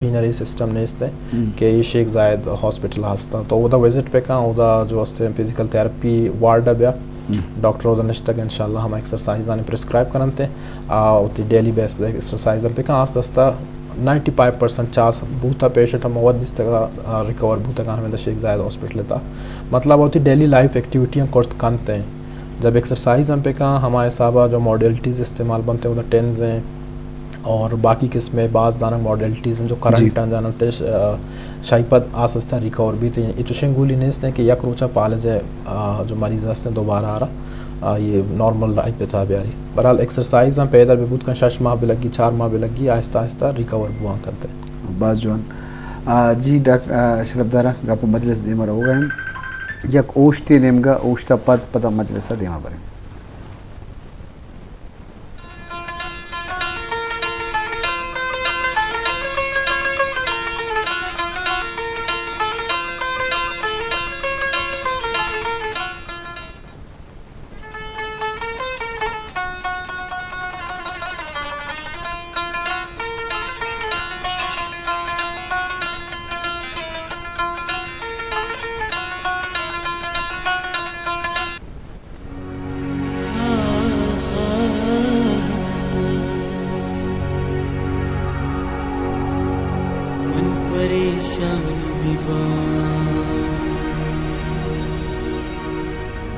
Machinery system नेस्ते के ये शेख जायद हॉस्पिटल हस्ता तो उदा विजिट पे का उदा जो हस्ते फिजिकल थेरेपी वार्ड बया डॉक्टर उदा नश्तक इंशाल्लाह हम एक्सरसाइज आने प्रिस्क्राइब करते उती डेली बेस एक्सरसाइज पे का आस्ता 95% चांस बूथा पेशेंट हम वद दिस्तगा रिकवर बूथा का हमें शेख जायद हॉस्पिटल था मतलब होती डेली लाइफ एक्टिविटियां करते हैं जब एक्सरसाइज हम पे का हमारे साहबा जो मॉडलिटीज़ इस्तेमाल बनते हैं उधर टेंस हैं और बाकी किस्में बाज़ दाना मॉडलिटीज़ हैं जो करंट जानते शाइपद आसस्ता रिकवर भी थे इचुशंगुली नेस्ते कि यक रोचा पाले जो मरीज़ हस्ते दोबारा आ रहा ये नॉर्मल लाइफ पे था ब्यारी बहरहाल एक्सरसाइज हम पैदल भी बहुत 6 माह भी लगी 4 माह भी लगी आहिस्ता आहिस्ता रिकवर बुआ करते बाज जवान जी डॉक्टर शरफदारा गप मजलिस देमा हो गए यक ओश्ती नेमगा ओश्ता पद पता मजलिस देमा बरे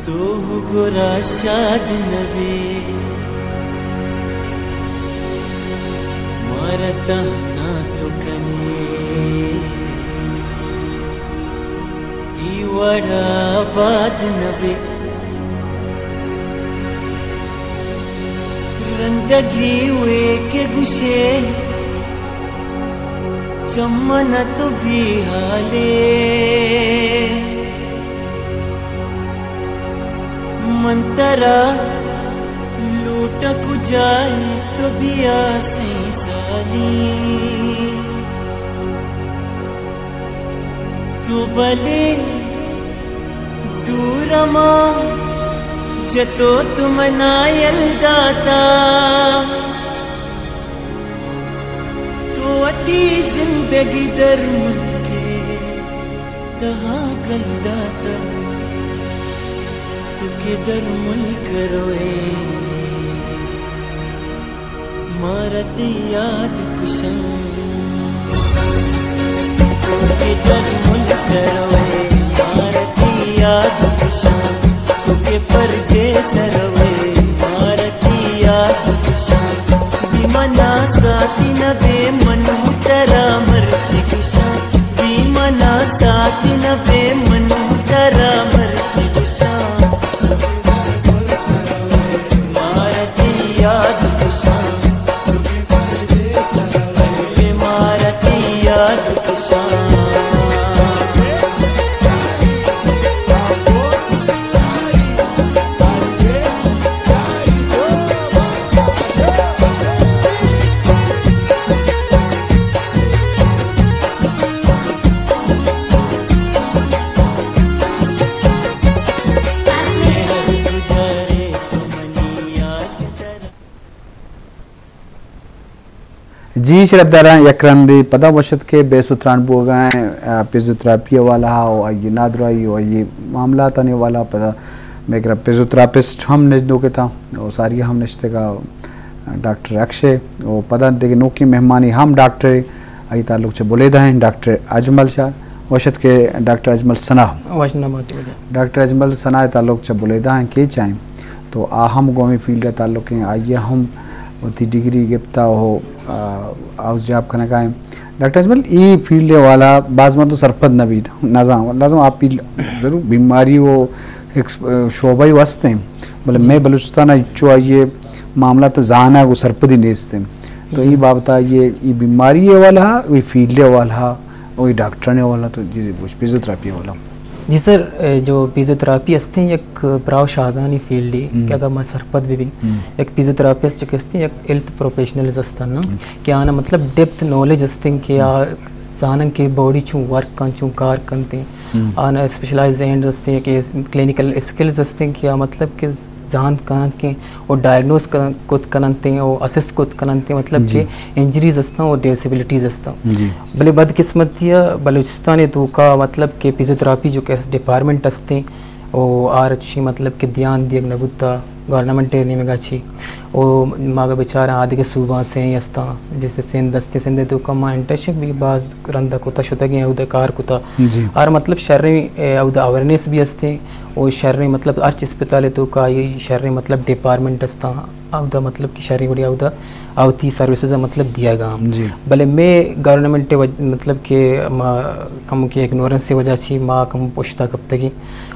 तो गोरा शाद नबी मारता ना तो कने वड़ा बाद नबी रंदगी हुए के गुशे चमन तो भी हाले मंतरा लूटा को जाए तो भी आसे साली तो भले दूरमा जतो तुम नायल दाता तो अती जिंदगी दर मुझके तहा गल दाता तुके दर मुल्क रोए मारती याद कुशन तुके दर मुल्क रोए मारती याद कुशन तुके परदेस रोए मारती याद कुशन बीमना साथी न बे मन मुतरा मर्ची कुशन बीमना साथी न बे मन मुतरा मर्ची कुशन जी शरफदारा यकरंदी पता वशत के बेसुत्रान बोगाएं फिजियोथेरेपी वाला और ये नादराई और ये मामला तने वाला पता मेरा फिजियोथेरेपिस्ट हम नजदों के था और सारी हम नश्ते का डॉक्टर अक्षय और पता देखे नोकी मेहमानी हम डॉक्टर आई ताल्लुक से बोले हैं डॉक्टर अजमल शाह वशत के डॉक्टर अजमल सना डॉक्टर अजमल सना ताल्लुक से बोले हैं के चाहें तो हम गोमी फील्ड का ताल्लुक हैं आइए हम उतनी डिग्री गिफ्ता हो हाउस जॉब करना का है डॉक्टर अजमल ये फील्ड वाला बाज़ में तो सरपद नबी नाज़म आप ज़रूर बीमारी वो एक शोबा ही वस्ते हैं बोले मैं बलूचिस्तान इच्छो ये मामला तो जाना वो सरपदी नेस्ते तो ये बाबता ये बीमारी वाला वही फील्ड वाला वही डॉक्टर ने वाला तो जी फिजियोथेरेपी वाला जी सर जो फिजियोथेरेपी असते एक प्राव शादानी फील्ड की अगर मैं सरपद भी एक फिजियोथेरेपिस्ट जो एक हेल्थ प्रोफेशनल्स असताना क्या आना मतलब डेप्थ नॉलेज असते कि जानन के बॉडी चूँ वर्क कर चूँ कार करते आना स्पेशलाइज एंड असते कि क्लिनिकल स्किल्स असते क्या मतलब कि जान कनते और डायग्नोस कोत कनते और असेस कोत कनते मतलब के इंजरीज असता और डिसेबिलिटीज असता भले बदकिस्मतिया बलूचिस्तान तो का मतलब के फिजियोथेरेपी जो के डिपार्टमेंट असते और आर अच्छी मतलब के ध्यान दिए नबुता गवर्नमेंट में गाची और मागा बेचारा आदि के सूबा से हस्ता जैसे सेंध दस्ते सेंधे तो कमा इंटर्नशिप भी बाज रंदा कोता शुता के उदय कार कोता और मतलब शहरी उदय अवेयरनेस भी हस्ते और शहरी मतलब अर्च अस्पताल तो का ये शहरी मतलब डिपार्टमेंट हस्ता उदा मतलब कि शहरी बढ़िया उदा आवती सर्विसेज मतलब दिया गया भले मैं गवर्नमेंट मतलब के कम के इग्नोरेंस से वजह छी माँ कम पोछता कब तक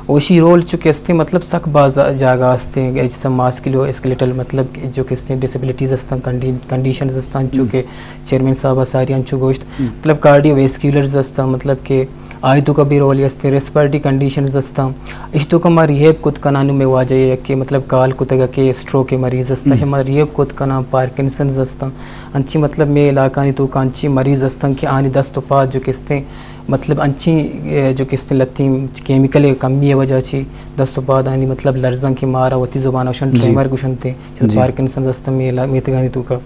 ओशी रोल चुके अस्ते मतलब सक बाज जागा अस्ते जैसे मास किलो स्केलेटल मतलब जो किस्ते डिसेबिलिटीज अस्ता कंडीशंस अस्ता चुके चेयरमैन साहब सारी अंचु गोश्त मतलब कार्डियोवैस्कुलर्स अस्ता मतलब के आई तो कभी रोल अस्ते रेस्पिरेटरी कंडीशंस अस्ता इस तो कमा रिहेब कुत कनानु में वाजे के मतलब काल कुतगा के स्ट्रोक के मरीज अस्ता हम रिहेब कुत कना पार्किंसंस अस्ता अंची मतलब में इलाका नी तो कांची मरीज अस्ता के आनी 10 तो 5 जो किस्ते मतलब अंची जो किस्ते लत्ती केमिकल कमी वजह छी 10 तो बाद आनी मतलब लर्जंग की मारा होती जुबान ओशन ट्रेमर कुशनते पार्किंसंस अस्ता में इलाज में तगानी तो का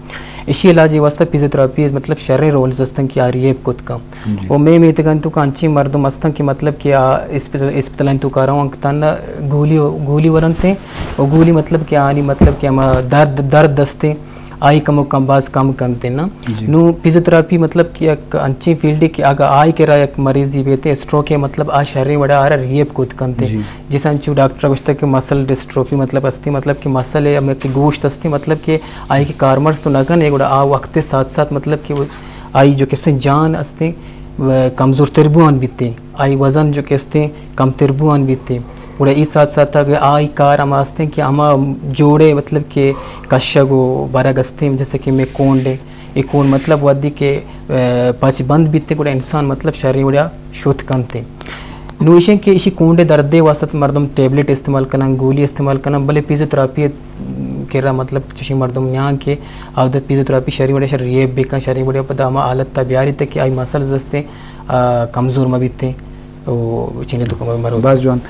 इसी इलाज वास्ता फिजियोथेरेपी मतलब शहरी रोल्स अस्ता की आ रिहेब कुत का और मैं तगानी तो कांची मर्दम अस्ता की मतलब कि अस्पताल तो कर रहा हूं तना गोली वरनते और गोली मतलब क्या आनी मतलब कि हम दर्द दस्ते आई कम बाज कम करते ना नु फिजियोथेरेपी मतलब कि एक अच्छी फील्ड की अगर आई के रहा एक मरीज जी बेते स्ट्रोक है मतलब आ शरीर बड़ा आ रहा रिहेब कुत करते जिस अंचु डॉक्टर कुछ तक मसल डिस्ट्रोफी मतलब अस्ती मतलब कि मसल है कि गोश्त अस्ती मतलब कि आई के कार्मर्स तो नगन एक आ वक्त साथ साथ मतलब कि आई जो किससे जान अस्ते कमजोर तिरबुआन बीते आई वजन जो किसते कम तिरबुआन बीते उड़ा इस साथ साथ अगर आई कार हम आस्ते कि हम जोड़े मतलब के कशगो बरगस्ते जैसे कि मैं कोंडे ये कौन मतलब वदी के पाँच बंद बीते गुड़ा इंसान मतलब शरीर उड़ा शोध करते नोशन के इसी कोंडे दर्दे वास्ते मर्दम टेबलेट इस्तेमाल करना गोली इस्तेमाल करना भले फिजियोथेरेपी के रहा मतलब चुशी मर्दम यहाँ के आउद फिजियोथेरेपी शरीर उड़ा शरीर बेका शरीर उड़ा पता हम हालत तबियारी तक कि आई मसल जस्ते कमज़ोर में बीते ओ चीने तो कम मरो बस जॉन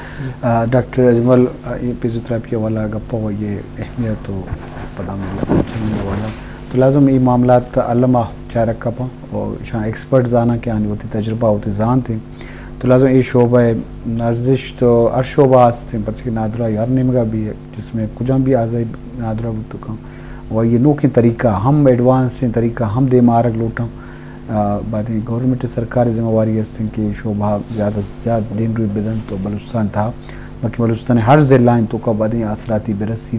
डॉक्टर अजमल ये फिजियोथेरेपी वाला गप्पा हो ये अहमियत तो पता मिला वाला तो लाजम ये मामला अल्लामा चारक का पा और शायद एक्सपर्ट जाना के आने होती तजुर्बा होती जान थे तो लाजम ये शोबा नर्जिश तो हर शोबा आस्ते पर कि नादरा यार निमगा भी है जिसमें कुछ भी आज़ाई नादरा तो कम और ये नो के तरीका हम एडवांस तरीका हम दे मारक लोटा बाद गवर्नमेंट सरकार जिम्मेवारी हस्ते कि शोभा ज़्यादा से ज़्यादा दिन रुई बदन तो बलूचिस्तान था बाकी बलूचिस्तान हर ज़िला तो का बाद असराती बरसी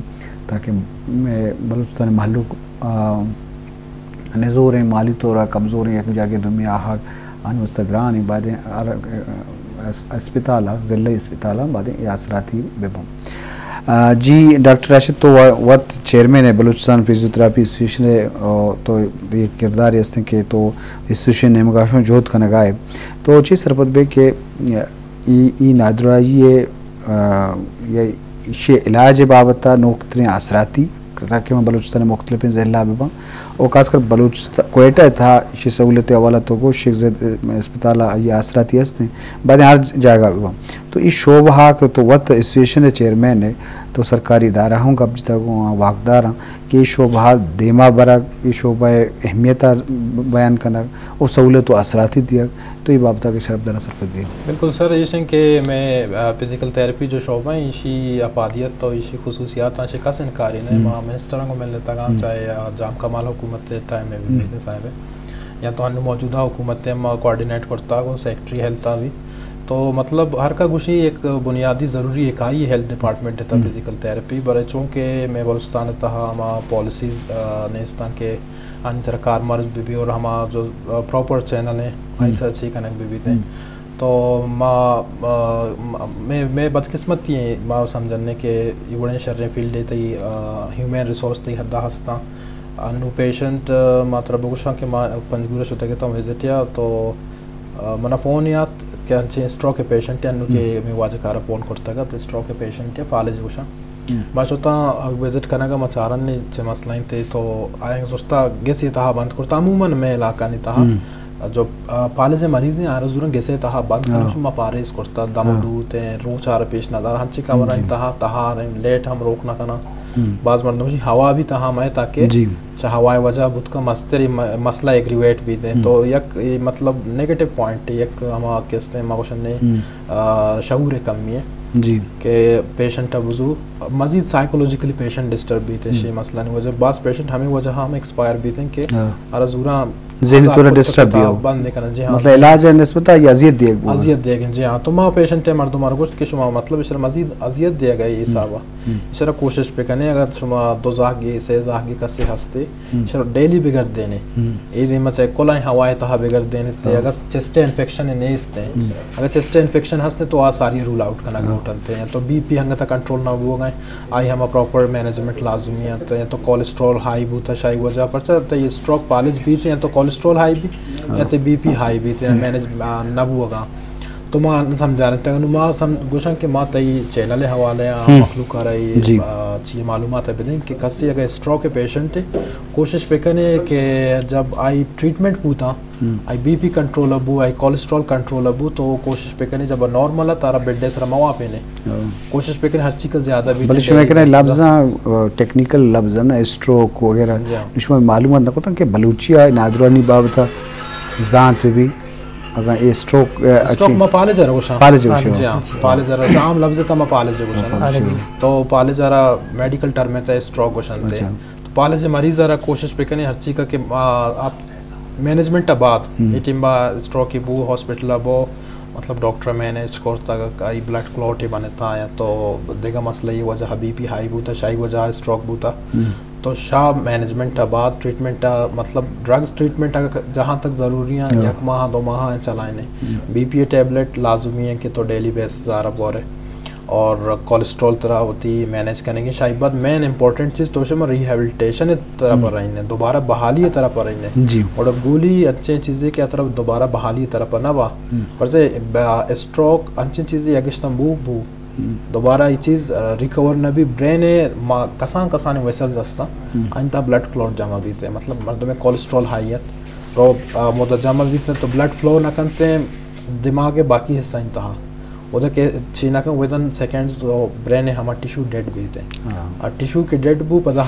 ताकि बलूचिस्तान महलों नज़ोर माली तौर कमज़ोर एक जाके दुनिया आहा अनवस्तग्रान बाद अस्पताल ज़िला अस्पताल बाद असराती बेबम जी डॉक्टर राशिद तो वत चेयरमैन है बलूचिस्तान फिजियोथेरेपी एसोसिएशन है तो ये किरदार हस्ते के तो एसोसिएशन ने मगाशों जोत का नगाए तो चीज़ सरपत बे के ई नादरा ये इलाज बाबत नौकरी असराती ताकि मैं बलूचिस्तान मुख्तलिफ ज़िला बेबा और खासकर बलूचिस्तान कोयटा था इसी सहूलत वाला तो को शेख जैद अस्पताल ये असराती हस्ते बाद हर जगह बेबा तो इस शोबा के तो वत एसोसिएशन चेयरमैन है तो सरकारी इदारा हूँ कब तक वाकदार हाँ कि शोबा देमा बरा ये शोबा अहमियत बयान करना और सहूलत असराती दिया तो ये बाबत के शरफ दरा सरपत दिया बिल्कुल सर ये कि मैं फिजिकल थेरेपी जो शोबा है इसी अफादियत तो इसी खसूसियात शिकस्त इनकारी ने मिनिस्टर को मिलने तक चाहे जाम कमाल हुकूमत टाइम में भी साहब है या तो मौजूदा हुकूमत कोऑर्डिनेट करता को सेक्रेटरी हेल्थ भी तो मतलब हर का गुशी एक बुनियादी ज़रूरी इकाई हेल्थ डिपार्टमेंट है फिजिकल थेरेपी बड़े चूँकि मैं बलूचिस्तान तहा पॉलिसीज़ नेस्तान के अन सरकार मर्ज भी और हम जो प्रॉपर चैनल हैं ऐसा अच्छी कनेक्ट भी थे तो मैं बदकिस्मत थी माँ समझने के बड़े शर्रे फील्ड थी ह्यूमन रिसोर्स थी हद्दा हस्ता अनु पेशेंट मात्र बगुशा के माँ पंजगुरश होते तो विजिट या तो मना फ़ोन याद क्या स्ट्रोक पेशेंट या के मैं वाजे कार फ़ोन करता तो स्ट्रोक पेशेंट या फालेज गुशा बस होता विजिट करने का मचारन ने मसला थे तो आए दोस्ता गेस ये तहा बंद करता अमूमन में इलाका नहीं तहा जो फालिज मरीज हैं आर जुरन गेसे तहा बंद हाँ। शुमा पारेस कोस्ता दम दूत हैं रोच आर पेश नजर हंची कवरा तहा तहार लेट हम रोकना कना बाज मर्दों की हवा भी तहा मैं ताकि जी हवाए वजह बुत का मस्तरी मसला एग्रीवेट भी दें तो यक मतलब नेगेटिव पॉइंट यक हम कहते हैं मावशन ने शऊर कमी है जी के पेशेंट वजू मजीद साइकोलॉजिकली पेशेंट डिस्टर्ब भी थे शे मसला नहीं वजह बास पेशेंट हमें वजह हम एक्सपायर भी थे कि अरजूरा ज़हनी तौर डिस्टर्ब भी हो बंद नहीं करना जी हाँ मतलब इलाज है निस्बत या अजियत दिए गए अजियत दिए गए जी हाँ तो माँ पेशेंट है मर्दों मारगोश्त के शुमा मतलब इस मजीद अजियत दिया गया ये सावा इस कोशिश पे करने अगर शुमा 2 जागी 6 जागी का से हंसते इस डेली बिगड़ देने ये दिन मतलब कोलाई हवाए तहा बिगड़ देने ते अगर चेस्ट इन्फेक्शन है नेस्ते अगर चेस्ट इन्फेक्शन हंसते तो आ सारी रूल आउट करना घुटनते हैं तो बीपी हंगा तक कंट्रोल ना हो गए आई हम प्रॉपर मैनेजमेंट लाजमी है तो कोलेस्ट्रॉल हाई बूता शाही वजह पर चलता ये स्ट्रोक पालिज भी थे तो कोलेस्ट्रॉल हाई भी या तो बीपी हाई भी थे मैनेज नब होगा तो मां समझा रहे थे मां सम गुशन के मां तई चैनल हवाले मखलूक आ रही ची मालूमात है कि कसी अगर स्ट्रोक के पेशेंट है कोशिश पे करने कि जब आई ट्रीटमेंट पूता आई बीपी कंट्रोल अबू आई कोलेस्ट्रॉल कंट्रोल अबू तो कोशिश पे करने जब नॉर्मल है तारा बेड सर मवा पे ने कोशिश पे करने हर चीज का ज्यादा भी बल्कि मैं कहना लफ्ज़ टेक्निकल लफ्ज़ ना स्ट्रोक वगैरह इसमें मालूमात ना कोता कि बलूचिया नादरानी बाबता जात भी अगर ये स्ट्रोक में पाले जा रहा पाले जा रहा आम लफ्ज़ था मैं पाले जा तो पाले जा रहा मेडिकल टर्म में था स्ट्रोक क्वेश्चन थे तो पाले से मरीज जरा कोशिश पे करने हर चीज का कि आप मैनेजमेंट बाद इटिम्बा स्ट्रोक की बू हॉस्पिटल बो मतलब डॉक्टर मैनेज करता कई ब्लड क्लॉट ही बनता है तो देखा मसला ये वजह बीपी हाई बूता शाही वजह स्ट्रोक बूता तो शाह मैनेजमेंट बाद ट्रीटमेंट मतलब ड्रग्स ट्रीटमेंट जहाँ तक ज़रूरी है 1 माह 2 माह चलाने बीपी टैबलेट लाजमी है कि तो डेली बेसिस ज़रा बोरे और कोलेस्ट्रॉल तरह होती मैनेज करने की शायद बाद मेन इंपॉर्टेंट चीज़ तो में रिहेबिलिटेशन तरह पर रही है दोबारा बहाली तरह पर रही है जी और गोली अच्छी चीज़ें क्या तरफ दोबारा बहाली तरह पर ना बा पर से स्ट्रोक अच्छी चीज़ें अगस्तम बू दोबारा ये चीज़ रिकवर न भी ब्रेन कसान कसान वैसल जस्ता अंता ब्लड क्लॉट जमा भी थे मतलब मर्दों में कोलेस्ट्रॉल हाइयत रो मोदा जमा भी थे तो ब्लड फ्लो न करते दिमाग के बाकी हिस्सा इंतहा उधर के छीना के विदिन सेकेंड्स ब्रेन हमारा टिश्यू डेड भी थे और टिश्यू के डेड बू पता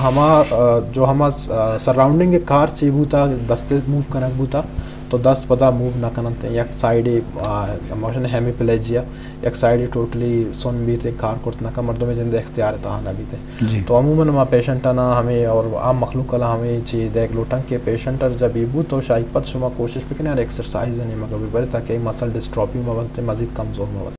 जो हमारा सराउंडिंग के कार चेबू था दस्ते मूव कनक बू था तो दस्त पता मूव ना करते एक साइड इमोशन हेमीप्लेजिया एक साइड टोटली सुन भी थे कार कुर्तना का मर्दों में जिंदे इख्तियार तहाना भी थे तो अमूमन वहाँ पेशेंट ना हमें और आम मखलूक कला हमें चीज़ देख लोटंग के पेशेंट जब इबू तो शायद शुमा कोशिश भी करें एक्सरसाइज नहीं मगर भी बड़े ताकि मसल डिस्ट्रॉपी में बनते मजीद कमज़ोर में